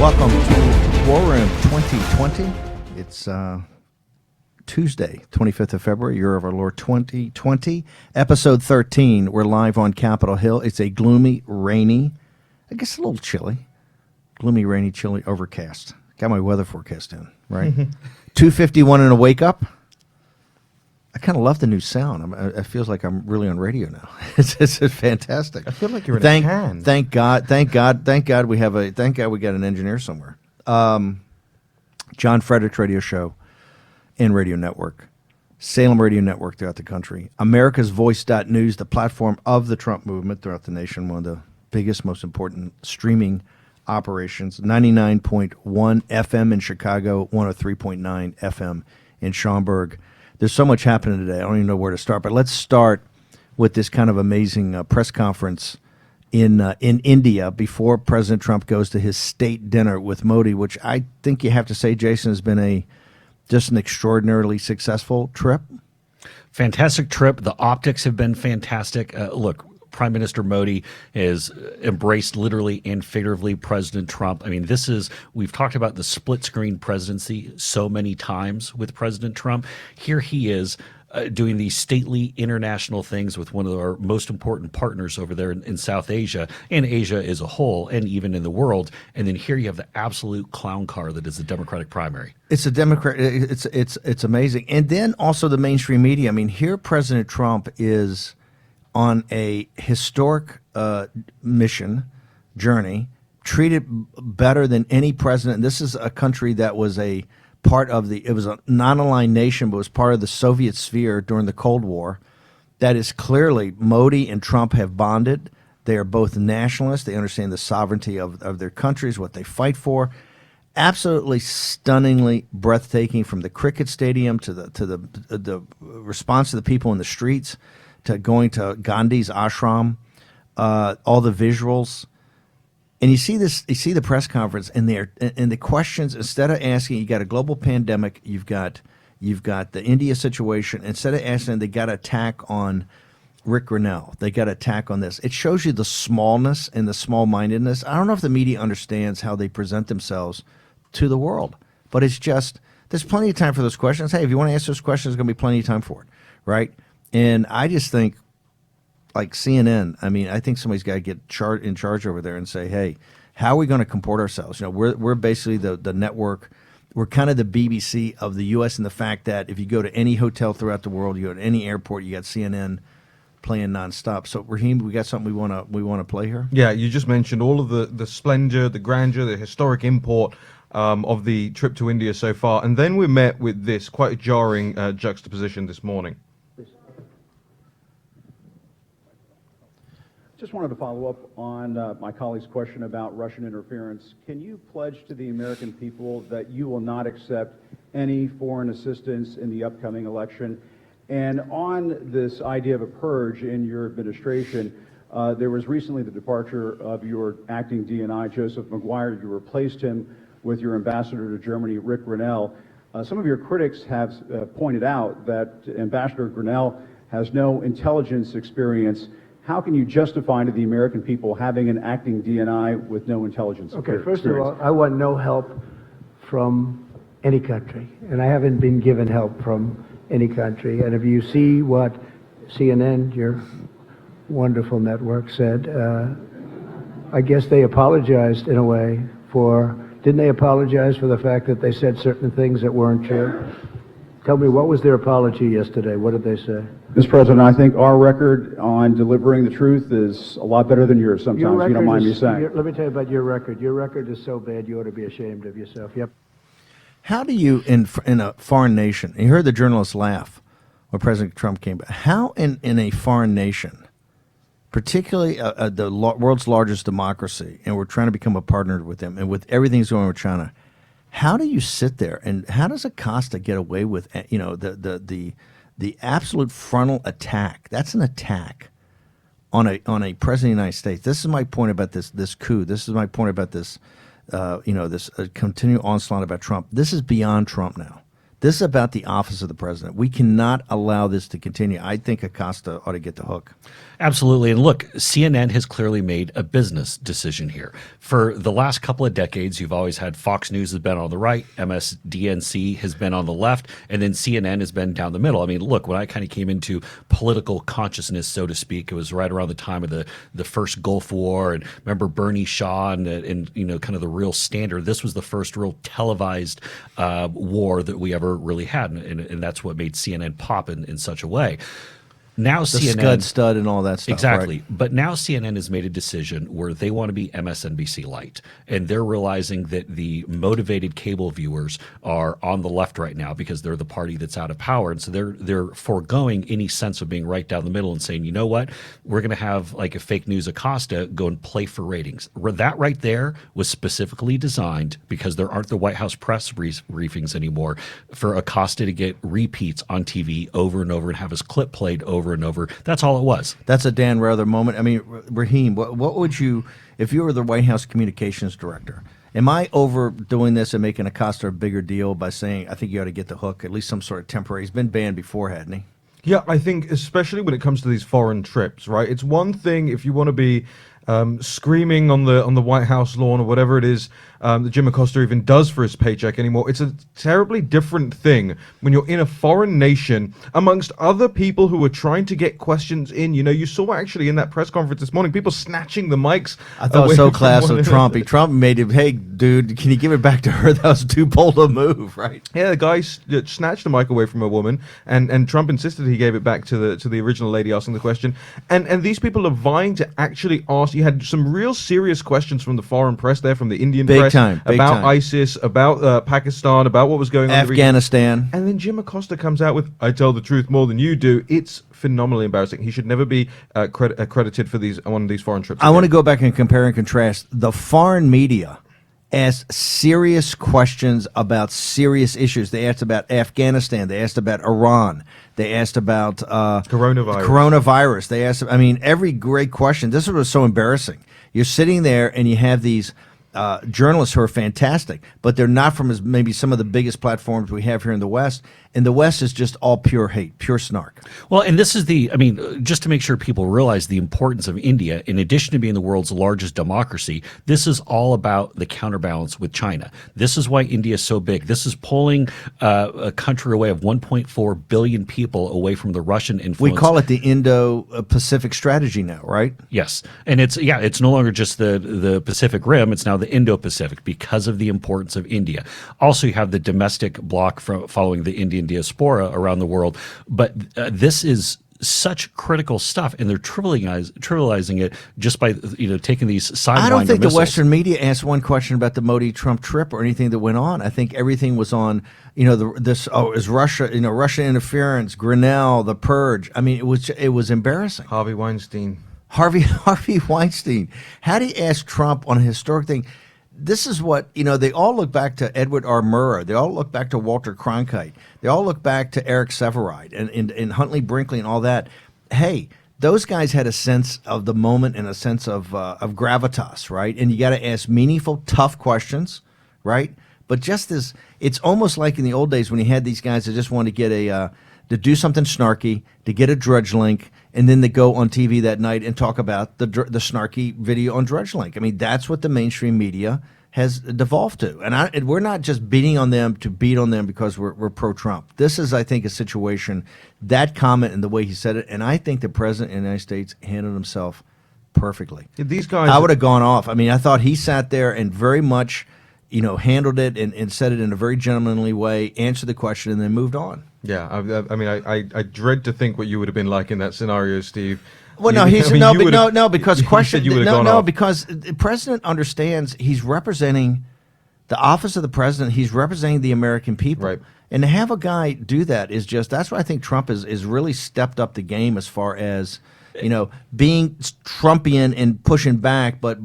Welcome to War Room 2020. It's Tuesday, 25th of February, year of our Lord 2020, episode 13. We're live on Capitol Hill. It's a gloomy, rainy, I guess a little chilly. Gloomy, rainy, chilly, overcast. Got my weather forecast in, right? 2:51 and a wake up. I kind of love the new sound. It feels like I'm really on radio now. It's fantastic. I feel like you're in a can. Thank God we got an engineer somewhere. John Frederick's radio show and radio network, Salem Radio Network throughout the country, America's Voice.news, the platform of the Trump movement throughout the nation, one of the biggest, most important streaming operations, 99.1 FM in Chicago, 103.9 FM in Schaumburg. There's so much happening today. I don't even know where to start, but let's start with this kind of amazing press conference in India before President Trump goes to his state dinner with Modi, which I think you have to say, Jason, has been just an extraordinarily successful trip. Fantastic trip. The optics have been fantastic. Look, Prime Minister Modi has embraced literally and figuratively President Trump. I mean, we've talked about the split screen presidency so many times with President Trump. Here he is doing these stately international things with one of our most important partners over there in South Asia and Asia as a whole, and even in the world. And then here you have the absolute clown car that is the Democratic primary. It's a Democrat. It's amazing. And then also the mainstream media. I mean, here President Trump is on a historic journey, treated better than any president. This is a country that was it was a non-aligned nation, but was part of the Soviet sphere during the Cold War. That is clearly, Modi and Trump have bonded. They are both nationalists. They understand the sovereignty of their countries, what they fight for. Absolutely stunningly breathtaking, from the cricket stadium to the response to the people in the streets, to going to Gandhi's ashram, all the visuals. And you see the press conference, and the questions, instead of asking, you got a global pandemic, you've got the India situation, instead of asking, they got to attack on Rick Grinnell. They got to attack on this. It shows you the smallness and the small-mindedness. I don't know if the media understands how they present themselves to the world, but it's just, there's plenty of time for those questions. Hey, if you want to ask those questions, there's going to be plenty of time for it, right? And I just think, like CNN, I mean, I think somebody's got to get in charge over there and say, hey, how are we going to comport ourselves? You know, we're basically the network. We're kind of the BBC of the U.S. in the fact that if you go to any hotel throughout the world, you go to any airport, you got CNN playing nonstop. So, Raheem, we got something we want to play here? Yeah, you just mentioned all of the splendor, the grandeur, the historic import of the trip to India so far. And then we're met with this quite a jarring juxtaposition this morning. Just wanted to follow up on my colleague's question about Russian interference. Can you pledge to the American people that you will not accept any foreign assistance in the upcoming election? And on this idea of a purge in your administration, there was recently the departure of your acting DNI, Joseph McGuire. You replaced him with your ambassador to Germany, Rick Grinnell. Some of your critics have pointed out that Ambassador Grinnell has no intelligence experience. How can you justify to the American people having an acting DNI with no intelligence experience? Okay, first of all, I want no help from any country, and I haven't been given help from any country. And if you see what CNN, your wonderful network, said, I guess they apologized in a way didn't they apologize for the fact that they said certain things that weren't true? Tell me, what was their apology yesterday? What did they say? Mr. President, I think our record on delivering the truth is a lot better than yours sometimes, if you don't mind me saying. Let me tell you about your record. Your record is so bad you ought to be ashamed of yourself. Yep. How do you, in a foreign nation, you heard the journalists laugh when President Trump came back, how in a foreign nation, particularly the world's largest democracy, and we're trying to become a partner with them, and with everything that's going on with China, how do you sit there, and how does Acosta get away with, the absolute frontal attack? That's an attack on a president of the United States. This is my point about this coup. This is my point about this, this continual onslaught about Trump. This is beyond Trump now. This is about the office of the president. We cannot allow this to continue. I think Acosta ought to get the hook. Absolutely. And look, CNN has clearly made a business decision here. For the last couple of decades, you've always had Fox News has been on the right, MSDNC has been on the left, and then CNN has been down the middle. I mean, look, when I kind of came into political consciousness, so to speak, it was right around the time of the first Gulf War. And remember Bernie Shaw and you know, kind of the real standard. This was the first real televised war that we ever really had. And that's what made CNN pop in such a way. Now The CNN Scud Stud and all that stuff. exactly, right? but now CNN has made a decision where they want to be MSNBC light, and they're realizing that the motivated cable viewers are on the left right now because they're the party that's out of power, and so they're foregoing any sense of being right down the middle and saying, you know what, we're going to have like a fake news Acosta go and play for ratings. That right there was specifically designed because there aren't the White House press briefings anymore for Acosta to get repeats on TV over and over and have his clip played over and over. That's all it was. That's a Dan Rather moment. I mean, Raheem, what would you, if you were the White House communications director, am I overdoing this and making Acosta a bigger deal by saying, I think you ought to get the hook, at least some sort of temporary? He's been banned before, hadn't he? Yeah, I think especially when it comes to these foreign trips, right? It's one thing if you want to be screaming on the White House lawn or whatever it is that Jim Acosta even does for his paycheck anymore. It's a terribly different thing when you're in a foreign nation amongst other people who are trying to get questions in. You know, you saw actually in that press conference this morning, people snatching the mics. I thought it was so class of Trump. Trump made it, hey, dude, can you give it back to her? That was too bold a move, right? Yeah, the guy snatched the mic away from a woman, and Trump insisted he gave it back to the original lady asking the question. And these people are vying to actually ask. You had some real serious questions from the foreign press there, from the Indian Big press, time, big about time. ISIS, about Pakistan, about what was going on in the region. Afghanistan. And then Jim Acosta comes out with, I tell the truth more than you do. It's phenomenally embarrassing. He should never be credited for one of these foreign trips. I want to go back and compare and contrast. The foreign media asked serious questions about serious issues. They asked about Afghanistan. They asked about Iran. They asked about coronavirus. They asked, I mean, every great question. This was so embarrassing. You're sitting there and you have these journalists who are fantastic, but they're not from maybe some of the biggest platforms we have here in the West. And the West is just all pure hate, pure snark. Well, and this is just to make sure people realize the importance of India, in addition to being the world's largest democracy, this is all about the counterbalance with China. This is why India is so big. This is pulling a country away of 1.4 billion people away from the Russian influence. We call it the Indo-Pacific strategy now, right? Yes. And it's no longer just the Pacific Rim, it's now the Indo-Pacific because of the importance of India. Also, you have the domestic bloc following the Indian diaspora around the world. But this is such critical stuff, and they're trivializing it just by taking these sidewinder I don't think missiles. the Western media asked one question about the Modi-Trump trip or anything that went on. I think everything was on, is Russia, Russian interference, Grinnell, the purge. I mean, it was embarrassing. Harvey Weinstein. Harvey Weinstein. How do you ask Trump on a historic thing? This is what, they all look back to Edward R. Murrow. They all look back to Walter Cronkite. They all look back to Eric Sevareid and Huntley Brinkley and all that. Hey, those guys had a sense of the moment and a sense of gravitas, right? And you got to ask meaningful, tough questions, right? But just as it's almost like in the old days when you had these guys that just wanted to get to do something snarky, to get a Drudge Link, and then they go on TV that night and talk about the snarky video on Drudge Link. I mean, that's what the mainstream media has devolved to. And we're not just beating on them to beat on them because we're pro-Trump. This is, I think, a situation, that comment and the way he said it, and I think the President of the United States handled himself perfectly. Yeah, these guys, I would have gone off. I mean, I thought he sat there and very much, handled it and said it in a very gentlemanly way, answered the question, and then moved on. Yeah, I mean, I dread to think what you would have been like in that scenario, Steve. Well, no, because because the president understands he's representing the office of the president. He's representing the American people, Right. And to have a guy do that is that's why I think Trump is really stepped up the game as far as being Trumpian and pushing back, but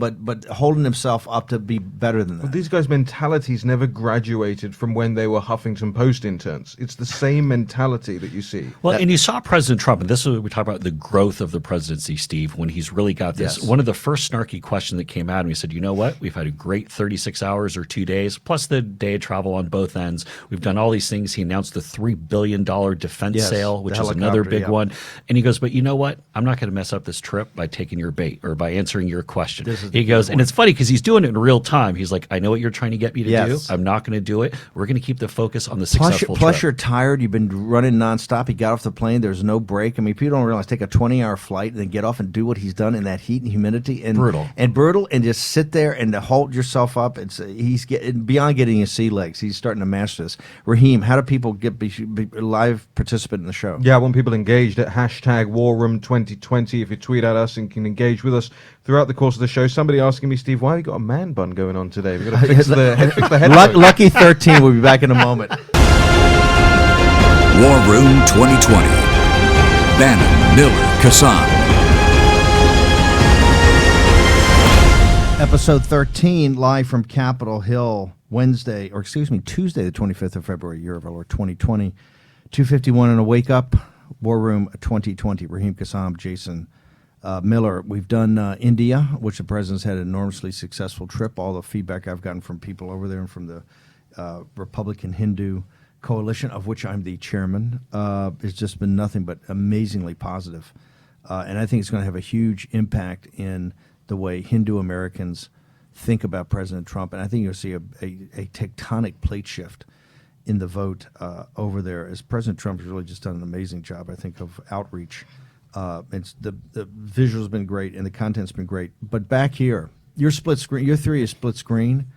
holding himself up to be better than that. But these guys' mentalities never graduated from when they were Huffington Post interns. It's the same mentality that you see. Well, and you saw President Trump, and this is what we talk about the growth of the presidency, Steve, when he's really got this. Yes. One of the first snarky questions that came out, and he said, you know what? We've had a great 36 hours or 2 days, plus the day of travel on both ends. We've done all these things. He announced the $3 billion defense Yes, sale, which the is another helicopter, big yeah. one. And he goes, but you know what? I'm not not going to mess up this trip by taking your bait or by answering your question. He goes, and it's funny because he's doing it in real time. He's like, I know what you're trying to get me to do. I'm not going to do it. We're going to keep the focus on the successful Plus, trip. you're tired. You've been running nonstop. He got off the plane. There's no break. I mean, people don't realize take a 20-hour flight and then get off and do what he's done in that heat and humidity and Brutal. and just sit there and to hold yourself up. He's getting beyond getting his sea legs. He's starting to master this. Raheem, how do people be a live participant in the show? Yeah, I want people engaged at hashtag WarRoom2020. If you tweet at us and can engage with us throughout the course of the show. Somebody asking me, Steve, why have you got a man bun going on today? We've got to fix the headphones. Lucky 13 will be back in a moment. War Room 2020. Bannon, Miller, Kassan. Episode 13, live from Capitol Hill, Tuesday, the 25th of February, year of our Lord 2020. 2:51 and a wake up. War Room 2020. Raheem Kassam, Jason Miller. We've done India, which the president's had an enormously successful trip. All the feedback I've gotten from people over there and from the Republican Hindu Coalition, of which I'm the chairman, has just been nothing but amazingly positive. And I think it's going to have a huge impact in the way Hindu Americans think about President Trump. And I think you'll see a tectonic plate shift in the vote over there, as President Trump has really just done an amazing job, I think, of outreach. It's the visuals have been great and the content's been great. But back here, your split screen, your theory of split screen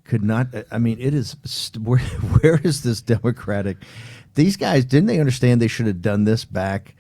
could not. I mean, it is. Where is this Democratic? These guys, didn't they understand they should have done this back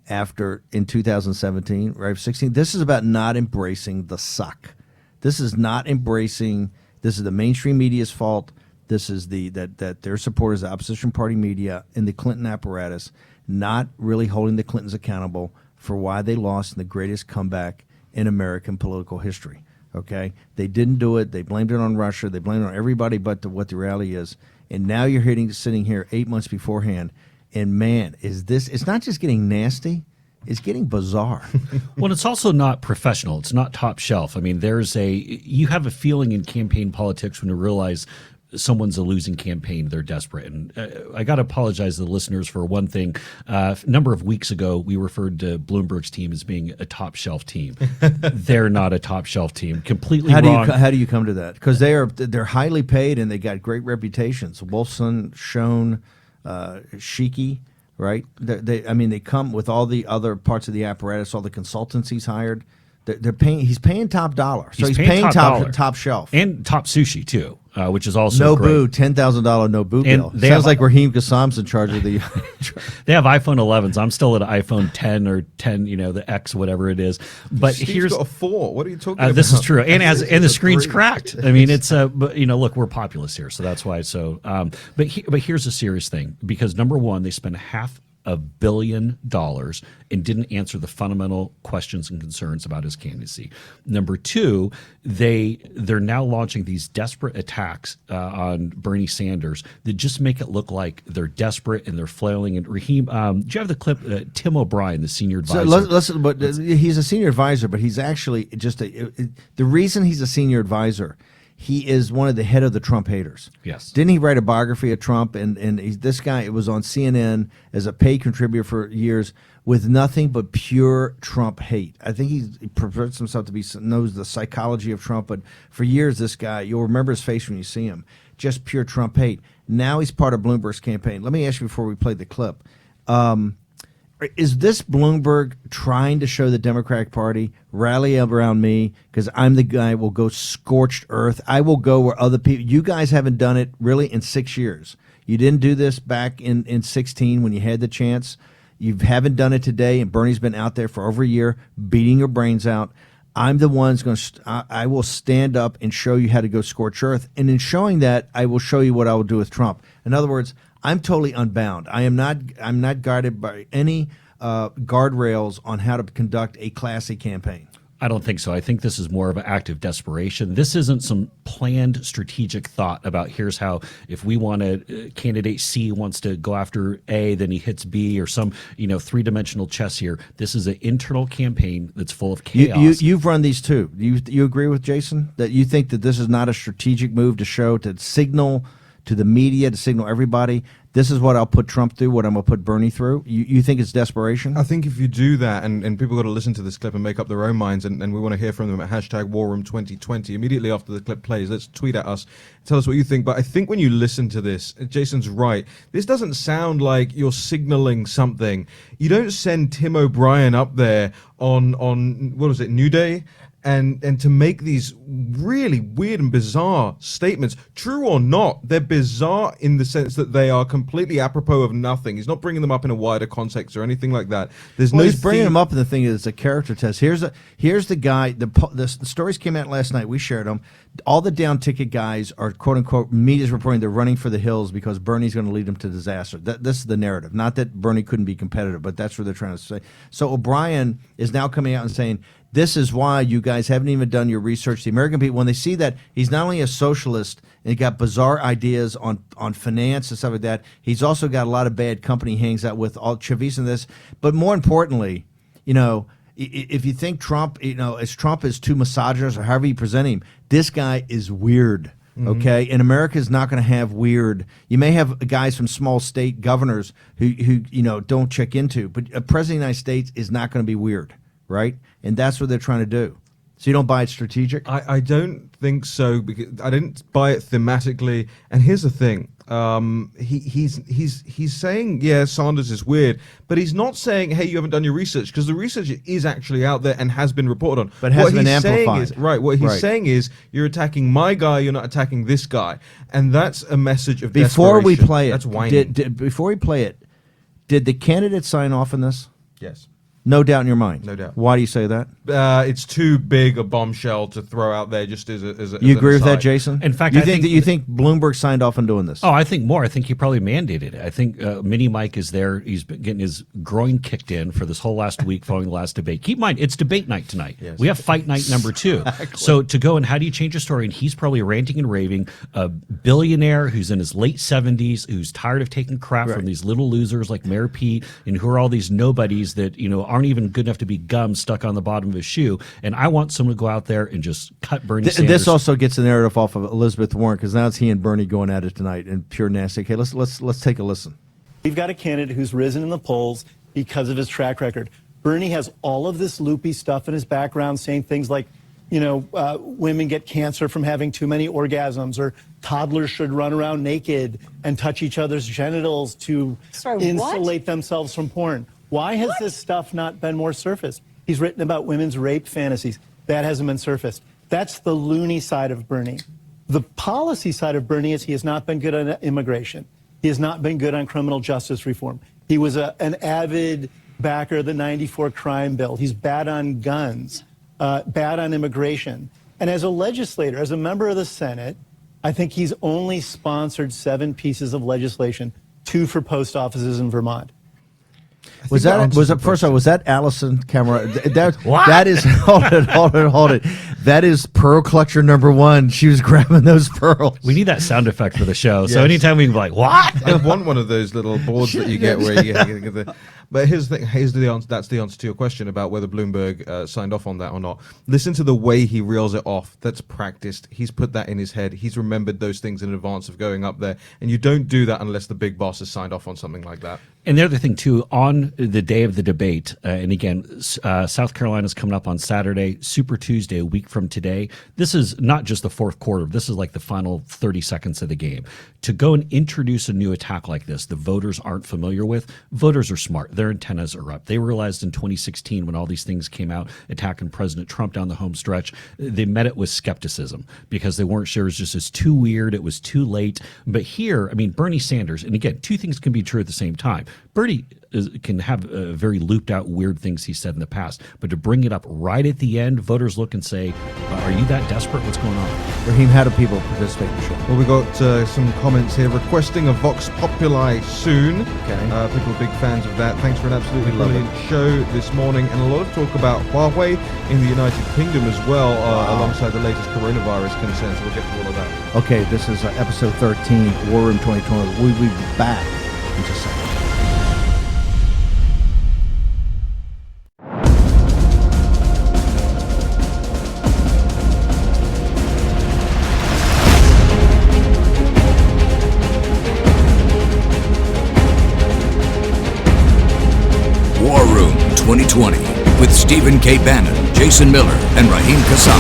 after in 2017, right? 16. This is about not embracing the suck. This is not embracing. This is the mainstream media's fault. This is that their supporters, the opposition party media, and the Clinton apparatus, not really holding the Clintons accountable for why they lost in the greatest comeback in American political history. Okay, they didn't do it. They blamed it on Russia. They blamed it on everybody but what the reality is. And now you're sitting here 8 months beforehand, and man, it's not just getting nasty. It's getting bizarre. Well, it's also not professional. It's not top shelf. I mean, you have a feeling in campaign politics when you realize someone's a losing campaign, they're desperate. And I got to apologize to the listeners for one thing. A number of weeks ago, we referred to Bloomberg's team as being a top shelf team. They're not a top shelf team. Completely wrong. How do you come to that? Because they're highly paid and they got great reputations. Wolfson, Schoen, Sheiky, right? They come with all the other parts of the apparatus, all the consultants he's hired. They're paying. He's paying top dollar. So he's paying top shelf and top sushi too, which is also no great. boo $10,000 no boo bill. They Sounds like Raheem Kassam's in charge of the. They have iPhone 11s. I'm still at an iPhone 10 or 10, the X, whatever it is. But Steve's got a 4. What are you talking about? This is true, and the a screen's 3. cracked. I mean, it's but look, we're populous here, so that's why. So, but here's a serious thing, because number one, they spend $500 million and didn't answer the fundamental questions and concerns about his candidacy. Number two, they're now launching these desperate attacks on Bernie Sanders that just make it look like they're desperate and they're flailing. And Raheem, do you have the clip? Tim O'Brien, the senior advisor. So he's a senior advisor, but he's actually just the reason he's a senior advisor. He is one of the head of the Trump haters. Yes. Didn't he write a biography of Trump? And this guy, it was on CNN as a paid contributor for years with nothing but pure Trump hate. I think he prefers himself to knows the psychology of Trump. But for years, this guy, you'll remember his face when you see him, just pure Trump hate. Now he's part of Bloomberg's campaign. Let me ask you before we play the clip. Is this Bloomberg trying to show the Democratic Party, rally around me because I'm the guy who will go scorched earth? I will go where other people, you guys haven't done it really in 6 years. You didn't do this back in 16 when you had the chance. You haven't done it today, and Bernie's been out there for over a year beating your brains out. I'm the one I will stand up and show you how to go scorched earth. And in showing that, I will show you what I will do with Trump. In other words, I'm totally unbound. I'm not guarded by any guardrails on how to conduct a classy campaign. I don't think so. I think this is more of an act of desperation. This isn't some planned strategic thought about here's how, if we want to, candidate C wants to go after A, then he hits B, or some, three-dimensional chess here. This is an internal campaign that's full of chaos. You've run these too. You agree with Jason that you think that this is not a strategic move to signal to the media to signal everybody, this is what I'll put Trump through, what I'm going to put Bernie through? You think it's desperation? I think if you do that, and people got to listen to this clip and make up their own minds, and we want to hear from them at hashtag WarRoom2020. Immediately after the clip plays, let's tweet at us, tell us what you think. But I think when you listen to this, Jason's right. This doesn't sound like you're signaling something. You don't send Tim O'Brien up there on what was it, New Day? And to make these really weird and bizarre statements, true or not, they're bizarre in the sense that they are completely apropos of nothing. He's not bringing them up in a wider context or anything like that. There's no. He's bringing them up, and the thing is, it's a character test. Here's the guy. The stories came out last night. We shared them. All the down ticket guys are quote unquote media's reporting they're running for the hills because Bernie's going to lead them to disaster. This is the narrative. Not that Bernie couldn't be competitive, but that's what they're trying to say. So O'Brien is now coming out and saying, this is why you guys haven't even done your research. The American people, when they see that he's not only a socialist and he got bizarre ideas on finance and stuff like that, he's also got a lot of bad company he hangs out with, all Chavis and this. But more importantly, if you think Trump, Trump is too misogynist or however you present him, this guy is weird. Okay, and America is not going to have weird. You may have guys from small state governors who don't check into, but a president of the United States is not going to be weird, right? And that's what they're trying to do. So you don't buy it strategic? I don't think so, because I didn't buy it thematically. And here's the thing: he's saying, yeah, Sanders is weird, but he's not saying, hey, you haven't done your research, because the research is actually out there and has been reported on. But has been amplified. What he's saying is, you're attacking my guy, you're not attacking this guy, and that's a message of before we desperation. play it. That's whining. Before we play it, did the candidate sign off on this? Yes. No doubt in your mind. No doubt. Why do you say that? It's too big a bombshell to throw out there just as a. You agree with that, Jason? In fact, you think Bloomberg signed off on doing this? Oh, I think more. I think he probably mandated it. I think Mini Mike is there. He's been getting his groin kicked in for this whole last week following the last debate. Keep in mind, it's debate night tonight. Yes. We have fight night number 2. Exactly. So to go and how do you change a story? And he's probably ranting and raving. A billionaire who's in his late 70s, who's tired of taking crap from these little losers like Mayor Pete, and who are all these nobodies that aren't even good enough to be gum stuck on the bottom of his shoe. And I want someone to go out there and just cut Bernie Sanders. This also gets the narrative off of Elizabeth Warren, because now it's he and Bernie going at it tonight in pure nasty. Okay, let's take a listen. We've got a candidate who's risen in the polls because of his track record. Bernie has all of this loopy stuff in his background, saying things like, women get cancer from having too many orgasms, or toddlers should run around naked and touch each other's genitals to insulate themselves from porn. Why has this stuff not been more surfaced? He's written about women's rape fantasies. That hasn't been surfaced. That's the loony side of Bernie. The policy side of Bernie is he has not been good on immigration. He has not been good on criminal justice reform. He was an avid backer of the '94 crime bill. He's bad on guns, bad on immigration. And as a legislator, as a member of the Senate, I think he's only sponsored 7 pieces of legislation, 2 for post offices in Vermont. Was that Allison Camera? That is hold it. That is pearl clutcher number 1. She was grabbing those pearls. We need that sound effect for the show. So anytime we can be like, what? I want one of those little boards that you get where you get the. But here's the answer. That's the answer to your question about whether Bloomberg signed off on that or not. Listen to the way he reels it off. That's practiced. He's put that in his head. He's remembered those things in advance of going up there. And you don't do that unless the big boss has signed off on something like that. And the other thing, too, on the day of the debate, and again, South Carolina's coming up on Saturday, Super Tuesday, a week from today. This is not just the fourth quarter. This is like the final 30 seconds of the game. To go and introduce a new attack like this, the voters aren't familiar with. Voters are smart. Their antennas are up. They realized in 2016 when all these things came out attacking President Trump down the home stretch, they met it with skepticism because they weren't sure. It was just as too weird. It was too late. But here, I mean, Bernie Sanders, and again, 2 things can be true at the same time. Bernie can have very looped out weird things he said in the past, but to bring it up right at the end, voters look and say, are you that desperate? What's going on? Raheem, how do people participate in the show? Well, we got some comments here requesting a Vox Populi soon. Okay. People are big fans of that. Thanks for an absolutely brilliant show this morning, and a lot of talk about Huawei in the United Kingdom as well, alongside the latest coronavirus concerns. We'll get to all of that. Okay, this is episode 13, War Room 2020. We'll be back in just a second. 2020 with Stephen K. Bannon, Jason Miller, and Raheem Kassan.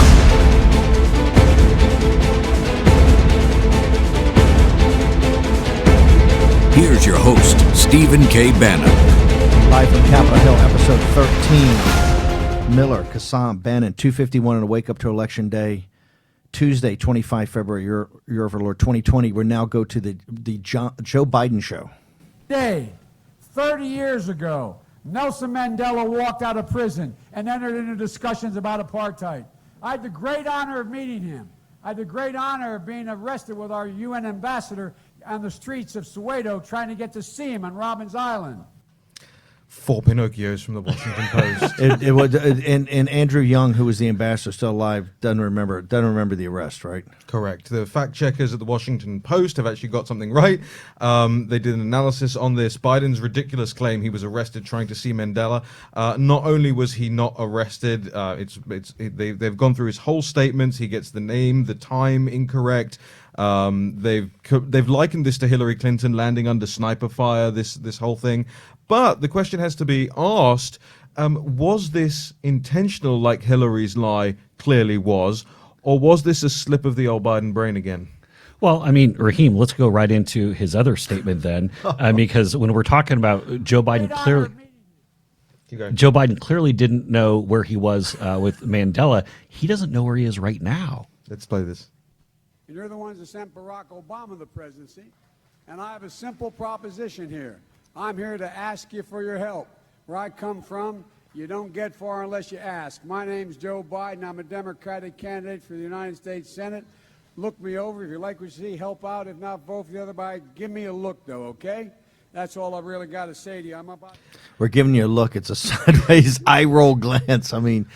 Here's your host, Stephen K. Bannon. Live from Capitol Hill, episode 13. Miller, Kassan, Bannon, 251 on a wake up to election day, Tuesday, 25 February, year of our Lord 2020. We now go to the Joe Biden show. Day, 30 years ago, Nelson Mandela walked out of prison and entered into discussions about apartheid. I had the great honor of meeting him. I had the great honor of being arrested with our UN ambassador on the streets of Soweto trying to get to see him on Robbins Island. 4 Pinocchios from the Washington Post. It was, and Andrew Young, who was the ambassador, still alive, doesn't remember the arrest, right? Correct. The fact checkers at the Washington Post have actually got something right. They did an analysis on this. Biden's ridiculous claim he was arrested trying to see Mandela. Not only was he not arrested, they've gone through his whole statements. He gets the name, the time incorrect. They've likened this to Hillary Clinton landing under sniper fire. This whole thing. But the question has to be asked, was this intentional like Hillary's lie clearly was, or was this a slip of the old Biden brain again? Well, I mean, Raheem, let's go right into his other statement then, because when we're talking about Joe Biden clearly didn't know where he was with Mandela. He doesn't know where he is right now. Let's play this. And you're the ones that sent Barack Obama the presidency. And I have a simple proposition here. I'm here to ask you for your help. Where I come from, you don't get far unless you ask. My name's Joe Biden. I'm a Democratic candidate for the United States Senate. Look me over. If you like what you see, help out. If not, vote for the other guy. Give me a look, though, okay? That's all I've really got to say to you. We're giving you a look. It's a sideways eye roll glance. I mean,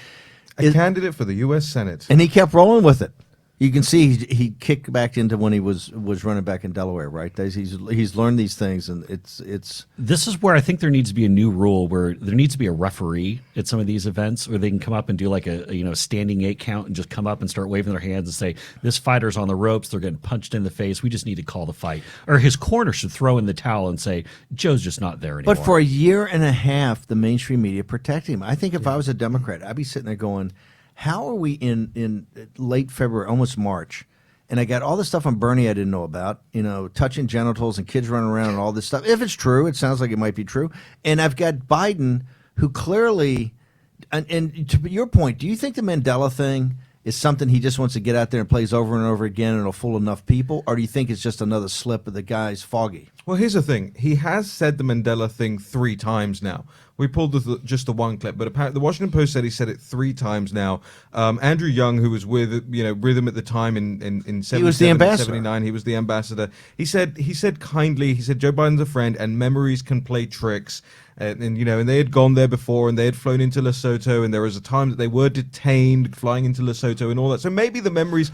A candidate for the U.S. Senate. and he kept rolling with it. You can see he kicked back into when he was running back in Delaware, right? He's learned these things, and it's. This is where I think there needs to be a new rule where there needs to be a referee at some of these events where they can come up and do like a standing 8 count and just come up and start waving their hands and say, this fighter's on the ropes, they're getting punched in the face, we just need to call the fight. Or his corner should throw in the towel and say, Joe's just not there anymore. But for a year and a half, the mainstream media protected him. I think if I was a Democrat, I'd be sitting there going, how are we in late February, almost March, and I got all this stuff on Bernie I didn't know about, touching genitals and kids running around and all this stuff. If it's true, it sounds like it might be true. And I've got Biden, who clearly, and to your point, do you think the Mandela thing is something he just wants to get out there and plays over and over again and it'll fool enough people? Or do you think it's just another slip of the guy's foggy? Well, here's the thing. He has said the Mandela thing 3 times now. We pulled just the one clip, but apparently the Washington Post said he said it 3 times now. Andrew Young, who was with him at the time in 77, he was the ambassador. 79, he was the ambassador. He said kindly, Joe Biden's a friend and memories can play tricks. And they had gone there before, and they had flown into Lesotho, and there was a time that they were detained flying into Lesotho and all that. So maybe the memories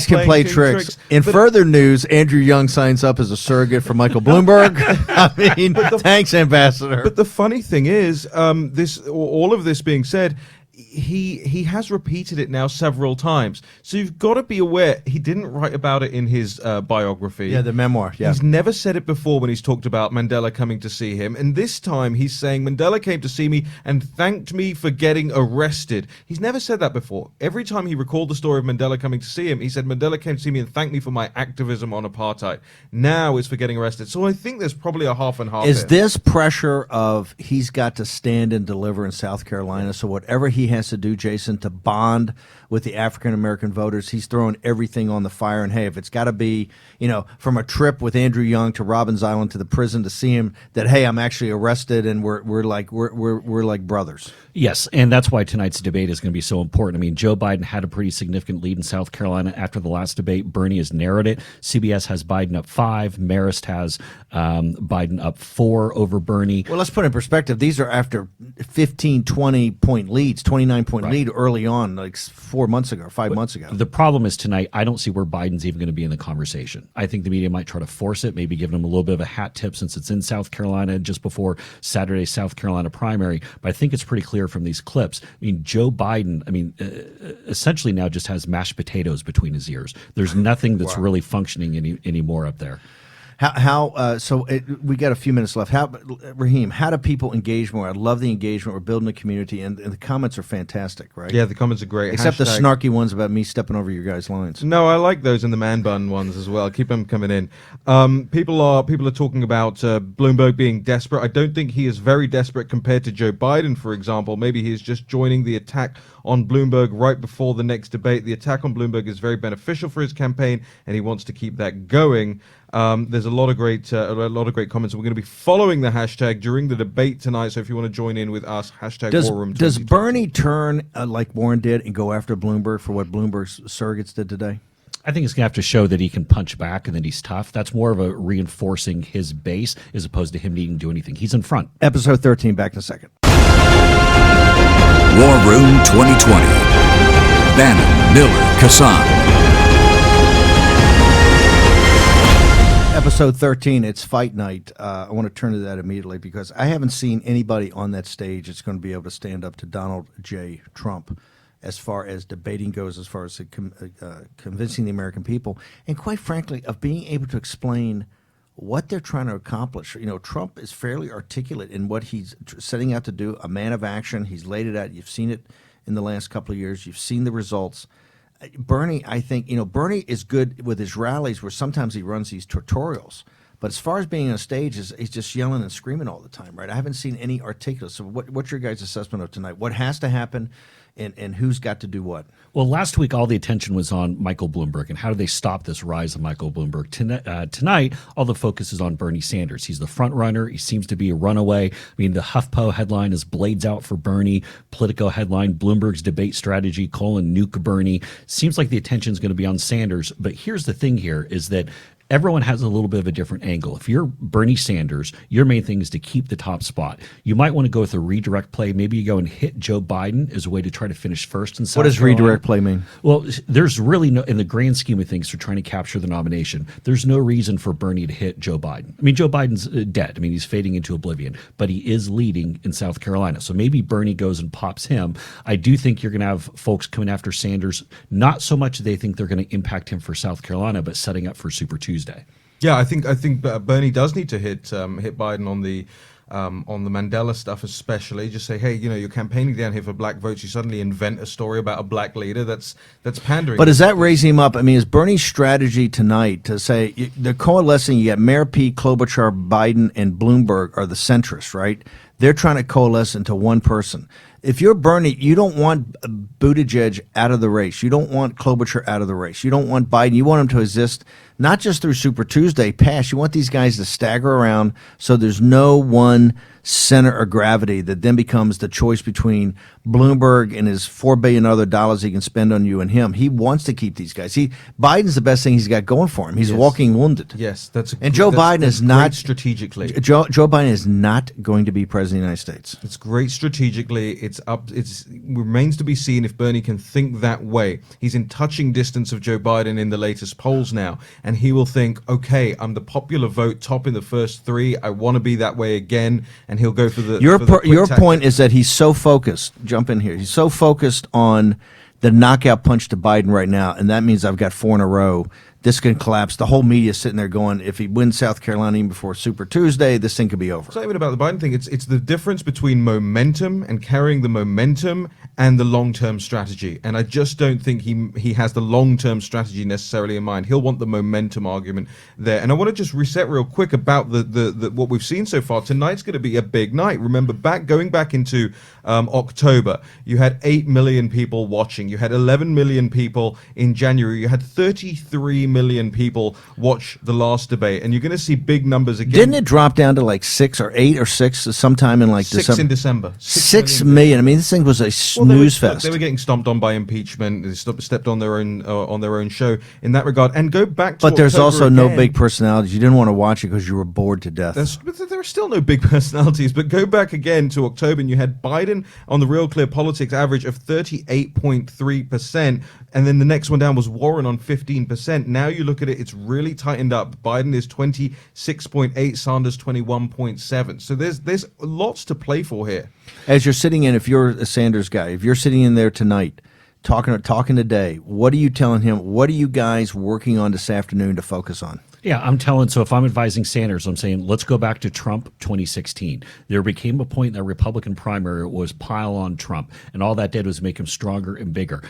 can play tricks. In further news, Andrew Young signs up as a surrogate for Michael Bloomberg. I mean, thanks, Ambassador. But the funny thing is, all of this being said, he has repeated it now several times. So you've got to be aware he didn't write about it in his biography. Yeah, the memoir. Yeah. He's never said it before when he's talked about Mandela coming to see him. And this time he's saying Mandela came to see me and thanked me for getting arrested. He's never said that before. Every time he recalled the story of Mandela coming to see him, he said Mandela came to see me and thanked me for my activism on apartheid. Now it's for getting arrested. So I think there's probably a half and half. Is this pressure of he's got to stand and deliver in South Carolina, so whatever he has to do, Jason, to bond with the African American voters, he's throwing everything on the fire. And hey, if it's got to be, from a trip with Andrew Young to Robbins Island to the prison to see him, that hey, I'm actually arrested, and we're like brothers. Yes, and that's why tonight's debate is going to be so important. I mean, Joe Biden had a pretty significant lead in South Carolina after the last debate. Bernie has narrowed it. CBS has Biden up 5. Marist has Biden up 4 over Bernie. Well, let's put it in perspective. These are after 15, 20-point leads, 29-point lead early on, like 4 months ago, 5 months ago. The problem is tonight, I don't see where Biden's even going to be in the conversation. I think the media might try to force it, maybe giving him a little bit of a hat tip since it's in South Carolina just before Saturday's South Carolina primary. But I think it's pretty clear from these clips. I mean, Joe Biden, essentially now just has mashed potatoes between his ears. There's nothing that's really functioning anymore up there. We got a few minutes left. Raheem, how do people engage more? I love the engagement. We're building a community, and the comments are fantastic, right? Yeah, the comments are great. Except the Hashtag- snarky ones about me stepping over your guys' lines. No, I like those and the man bun ones as well. Keep them coming in. People are talking about Bloomberg being desperate. I don't think he is very desperate compared to Joe Biden, for example. Maybe he is just joining the attack on Bloomberg right before the next debate. The attack on Bloomberg is very beneficial for his campaign, and he wants to keep that going. There's a lot of great comments. We're going to be following the hashtag during the debate tonight. So if you want to join in with us, hashtag Does War Room Does 2020. Bernie turn like Warren did and go after Bloomberg for what Bloomberg's surrogates did today? I think he's going to have to show that he can punch back and that he's tough. That's more of a reinforcing his base as opposed to him needing to do anything. He's in front. Episode 13, back in a second. War Room 2020. Bannon, Miller, Kassan. Episode 13, it's fight night. I want to turn to that immediately because I haven't seen anybody on that stage that's going to be able to stand up to Donald J. Trump as far as debating goes, as far as convincing the American people, and quite frankly, of being able to explain what they're trying to accomplish. You know, Trump is fairly articulate in what he's setting out to do, a man of action. He's laid it out. You've seen it in the last couple of years. You've seen the results. Bernie, I think, Bernie is good with his rallies where sometimes he runs these tutorials. But as far as being on a stage, he's just yelling and screaming all the time, right? I haven't seen any articulate. So what's your guys' assessment of tonight? What has to happen and who's got to do what? Well, last week, all the attention was on Michael Bloomberg and how do they stop this rise of Michael Bloomberg. Tonight, all the focus is on Bernie Sanders. He's the front runner. He seems to be a runaway. I mean, the HuffPo headline is Blades Out for Bernie. Politico headline, Bloomberg's debate strategy, nuke Bernie. Seems like the attention is going to be on Sanders. But here's the thing here is that everyone has a little bit of a different angle. If you're Bernie Sanders, your main thing is to keep the top spot. You might want to go with a redirect play. Maybe you go and hit Joe Biden as a way to try to finish first in South What does Carolina. redirect play mean? Well, there's really no, in the grand scheme of things, for trying to capture the nomination, there's no reason for Bernie to hit Joe Biden. I mean, Joe Biden's dead. I mean, he's fading into oblivion, but he is leading in South Carolina. So maybe Bernie goes and pops him. I do think you're going to have folks coming after Sanders, not so much they think they're going to impact him for South Carolina, but setting up for Super Tuesday. Yeah, I think Bernie does need to hit Biden on the Mandela stuff, especially. Just say, hey, you're campaigning down here for black votes. You suddenly invent a story about a black leader. That's pandering. But does that raise him up? I mean, is Bernie's strategy tonight to say they're coalescing? You got Mayor Pete, Klobuchar, Biden, and Bloomberg are the centrists, right? They're trying to coalesce into one person. If you're Bernie, you don't want Buttigieg out of the race. You don't want Klobuchar out of the race. You don't want Biden. You want him to exist not just through Super Tuesday pass. You want these guys to stagger around so there's no one center of gravity that then becomes the choice between Bloomberg and his $4 billion other dollars he can spend on you and him. He wants to keep these guys. Biden's the best thing he's got going for him. He's walking wounded. Yes, Joe Biden is not strategically. Joe Biden is not going to be president of the United States. It's great strategically. It remains to be seen if Bernie can think that way. He's in touching distance of Joe Biden in the latest polls now, and he will think, okay, I'm the popular vote top in the first three. I want to be that way again, and he'll go for the. Your quick point tactic. is that he's so focused. Jump in here. He's so focused on the knockout punch to Biden right now, and that means I've got 4 in a row. This can collapse. The whole media is sitting there going, if he wins South Carolina even before Super Tuesday, this thing could be over. It's not even about the Biden thing. It's the difference between momentum and carrying the momentum and the long-term strategy. And I just don't think he has the long-term strategy necessarily in mind. He'll want the momentum argument there. And I want to just reset real quick about the what we've seen so far. Tonight's going to be a big night. Remember, going back into October, you had 8 million people watching. You had 11 million people in January. You had 33 million people watch the last debate, and you're going to see big numbers again. Didn't it drop down to like 6 or 8 or 6 sometime in like 6 December? in December. 6 million. I mean, this thing was a snooze fest. They were getting stomped on by impeachment. They stepped on their own show in that regard. And go back to But there's October also no again. big personalities. You didn't want to watch it because you were bored to death. There are still no big personalities, but go back again to October and you had Biden on the Real Clear Politics average of 38.3%, and then the next one down was Warren on 15%. Now you look at it, it's really tightened up. Biden is 26.8, Sanders 21.7. So there's lots to play for here. As you're sitting in, if you're a Sanders guy, if you're sitting in there tonight, talking today. What are you telling him? What are you guys working on this afternoon to focus on? Yeah, I'm telling. So if I'm advising Sanders, I'm saying let's go back to Trump 2016. There became a point in that Republican primary was pile on Trump, and all that did was make him stronger and bigger.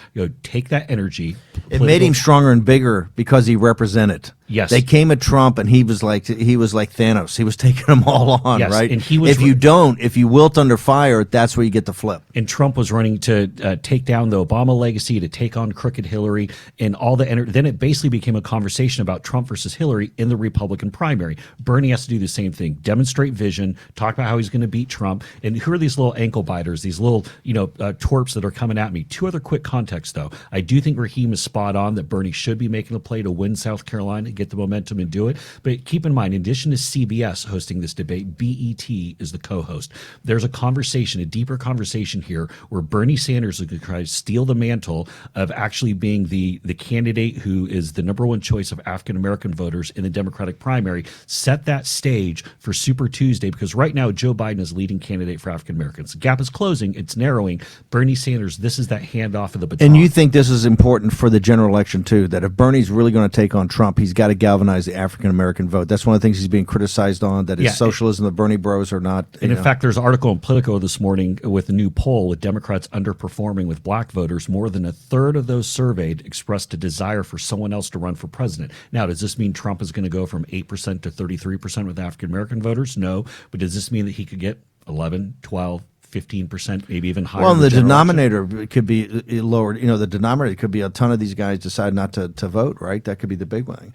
Take that energy. It made him stronger and bigger because he represented. Yes. They came at Trump, and he was like Thanos. He was taking them all on, Yes, right? and he was if you wilt under fire, that's where you get the flip. And Trump was running to take down the Obama legacy, to take on crooked Hillary, and all the energy. Then it basically became a conversation about Trump versus Hillary in the Republican primary. Bernie has to do the same thing: demonstrate vision, talk about how he's going to beat Trump. And who are these little ankle biters? These little twerps that are coming at me. Two other quick contexts, though. I do think Raheem is spot on that Bernie should be making a play to win South Carolina, get the momentum and do it. But keep in mind, in addition to CBS hosting this debate, BET is the co-host. There's a conversation, a deeper conversation here, where Bernie Sanders is going to try to steal the mantle of actually being the candidate who is the number one choice of African American voters in the Democratic primary. Set that stage for Super Tuesday, because right now Joe Biden is leading candidate for African Americans. The gap is closing, it's narrowing. Bernie Sanders, this is that handoff of the baton. And you think this is important for the general election too? That if Bernie's really going to take on Trump, he's got to galvanize the African American vote. That's one of the things he's being criticized on. That is socialism. The Bernie Bros are not. And in fact, there's an article in Politico this morning with a new poll with Democrats underperforming with black voters. More than a third of those surveyed expressed a desire for someone else to run for president. Now, does this mean Trump is going to go from 8% to 33% with African American voters? No. But does this mean that he could get 11, 12, 15%, maybe even higher? Well, in the general denominator election? could be lowered. The denominator could be a ton of these guys decide not to vote. Right, that could be the big one.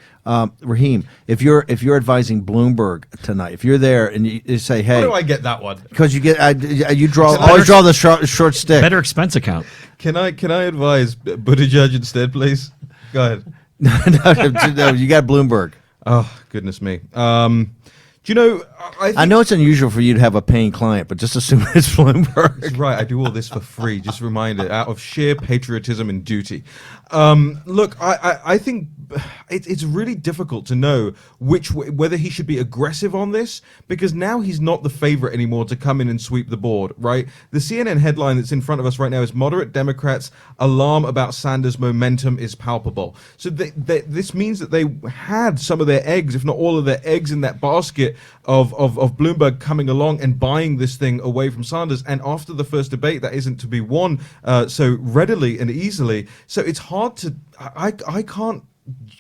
Raheem, if you're advising Bloomberg tonight, if you're there and you say, "Hey," How do I get that one? because you always draw the short stick. Better expense account. Can I advise Buttigieg instead, please? Go ahead. No, you got Bloomberg. Oh, goodness me. Do you know, I know it's unusual for you to have a paying client, but just assume it's Bloomberg. That's right. I do all this for free. Just a reminder, out of sheer patriotism and duty. Look, I think it's really difficult to know whether he should be aggressive on this, because now he's not the favorite anymore to come in and sweep the board, right? The CNN headline that's in front of us right now is "Moderate Democrats alarm about Sanders' momentum is palpable." So this means that they had some of their eggs, if not all of their eggs, in that basket of Bloomberg coming along and buying this thing away from Sanders. And after the first debate, that isn't to be won so readily and easily. So it's hard to, I can't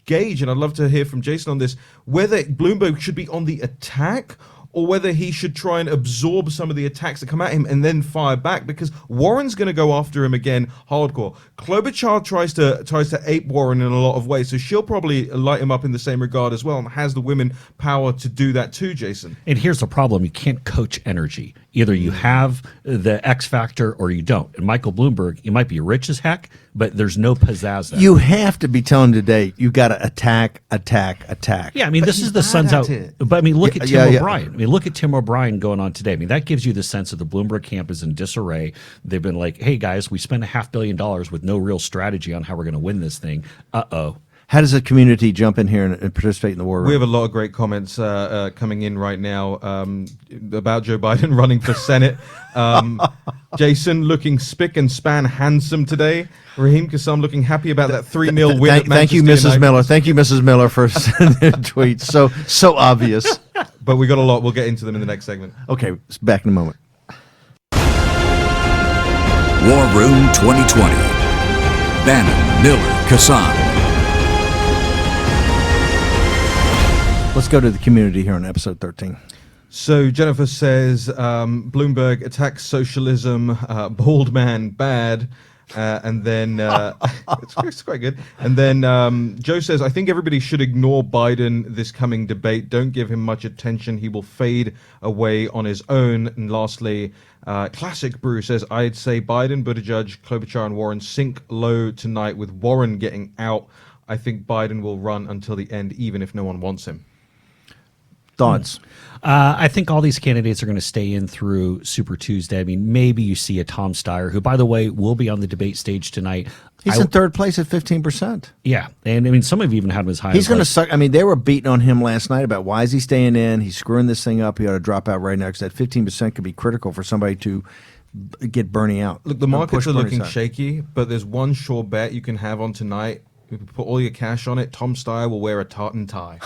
gauge, and I'd love to hear from Jason on this, whether Bloomberg should be on the attack or whether he should try and absorb some of the attacks that come at him and then fire back, because Warren's going to go after him again hardcore. Klobuchar tries to ape Warren in a lot of ways, so she'll probably light him up in the same regard as well, and has the women power to do that too, Jason. And here's the problem: you can't coach energy. Either you have the X factor or you don't. And Michael Bloomberg, you might be rich as heck, but there's no pizzazz there. You have to be telling today you got to attack. Yeah, I mean, this is the sun's out. But I mean, look at Tim O'Brien. I mean, look at Tim O'Brien going on today. I mean, that gives you the sense that the Bloomberg camp is in disarray. They've been like, "Hey guys, we spent $500 million with no real strategy on how we're going to win this thing." How does the community jump in here and participate in the war room? We have a lot of great comments coming in right now about Joe Biden running for Senate. Jason looking spick and span handsome today. Raheem Kassam looking happy about that 3-0 win at Thank you, Manchester Mrs. United. Miller. Thank you, Mrs. Miller, for sending a tweet. So obvious. But we got a lot. We'll get into them in the next segment. Okay, back in a moment. War Room 2020. Bannon, Miller, Kassam. Let's go to the community here on episode 13. So Jennifer says Bloomberg attacks socialism, bald man bad, and then it's quite good. And then Joe says, I think everybody should ignore Biden this coming debate. Don't give him much attention. He will fade away on his own. And lastly, Classic Brew says, I'd say Biden, Buttigieg, Klobuchar, and Warren sink low tonight with Warren getting out. I think Biden will run until the end, even if no one wants him. Thoughts? I think all these candidates are going to stay in through Super Tuesday. I mean, maybe you see a Tom Steyer, who, by the way, will be on the debate stage tonight. He's in third place at 15%. Yeah, and I mean, some have even had him as high. He's as going to suck. I mean, they were beating on him last night about why is he staying in? He's screwing this thing up. He ought to drop out right now, because that 15% could be critical for somebody to get Bernie out. Look, the Or markets push are Bernie's looking out. shaky, but there's one sure bet you can have on tonight. You can put all your cash on it. Tom Steyer will wear a tartan tie.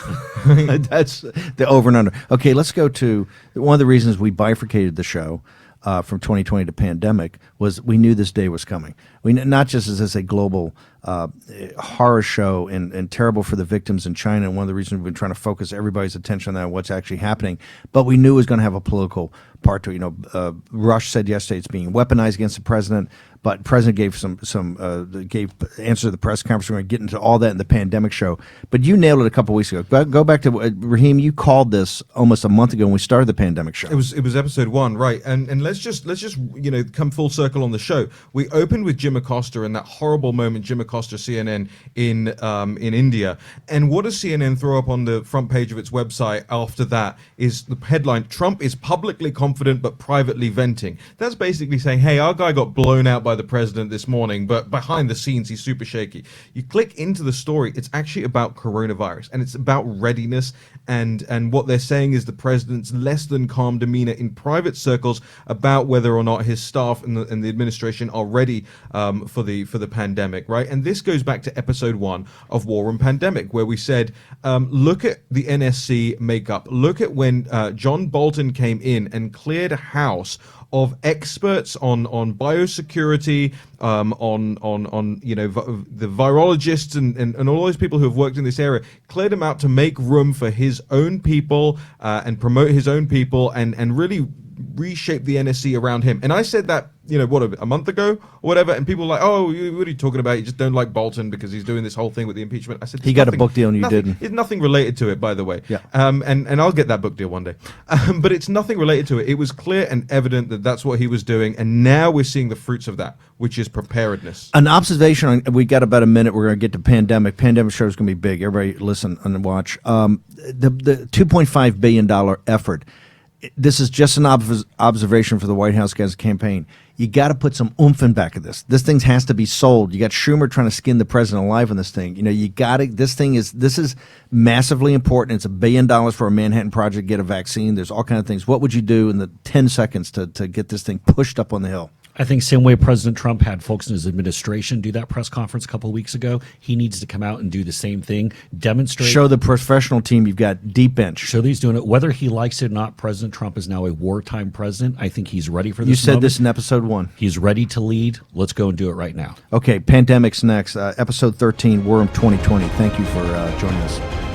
That's the over and under. Okay, let's go to one of the reasons we bifurcated the show from 2020 to pandemic was we knew this day was coming. We not just is this a global horror show and terrible for the victims in China, and one of the reasons we've been trying to focus everybody's attention on that, what's actually happening, but we knew it was going to have a political part to it. You know, Rush said yesterday it's being weaponized against the president, but the president gave gave answer to the press conference. We're going to get into all that in the pandemic show, but you nailed it a couple weeks ago. Go back to Raheem. You called this almost a month ago when we started the pandemic show. It was episode 1, right? And let's just come full circle on the show. We opened with Jim Acosta and that horrible moment, Jim Acosta, CNN in India. And what does CNN throw up on the front page of its website after that? Is the headline: Trump is publicly confident but privately venting. That's basically saying, hey, our guy got blown out by the president this morning, but behind the scenes he's super shaky. You click into the story, it's actually about coronavirus, and it's about readiness, and what they're saying is the president's less than calm demeanor in private circles about whether or not his staff and the administration are ready for the pandemic, right? And this goes back to episode 1 of War and Pandemic, where we said, look at the NSC makeup. Look at when John Bolton came in and cleared a house of experts on biosecurity, the virologists and all those people who have worked in this area, cleared them out to make room for his own people and promote his own people and really reshape the NSC around him. And I said that, a month ago or whatever, and people were like, oh, what are you talking about? You just don't like Bolton because he's doing this whole thing with the impeachment. I said, He got a book deal and you didn't. It's nothing related to it, by the way. Yeah. And I'll get that book deal one day. But it's nothing related to it. It was clear and evident that that's what he was doing, and now we're seeing the fruits of that, which is preparedness. An observation, we got about a minute. We're going to get to pandemic. Pandemic show is going to be big. Everybody listen and watch. The $2.5 billion effort, this is just an observation for the White House guys' campaign. You got to put some oomph in back of this. This thing has to be sold. You got Schumer trying to skin the president alive on this thing. You got to. This is massively important. It's $1 billion for a Manhattan Project to get a vaccine. There's all kinds of things. What would you do in the 10 seconds to get this thing pushed up on the hill? I think same way President Trump had folks in his administration do that press conference a couple of weeks ago, he needs to come out and do the same thing, demonstrate. Show the professional team you've got deep bench. Show that he's doing it. Whether he likes it or not, President Trump is now a wartime president. I think he's ready for this. You said moment. this in episode 1. He's ready to lead. Let's go and do it right now. Okay, pandemic's next. Episode 13, War of 2020. Thank you for joining us.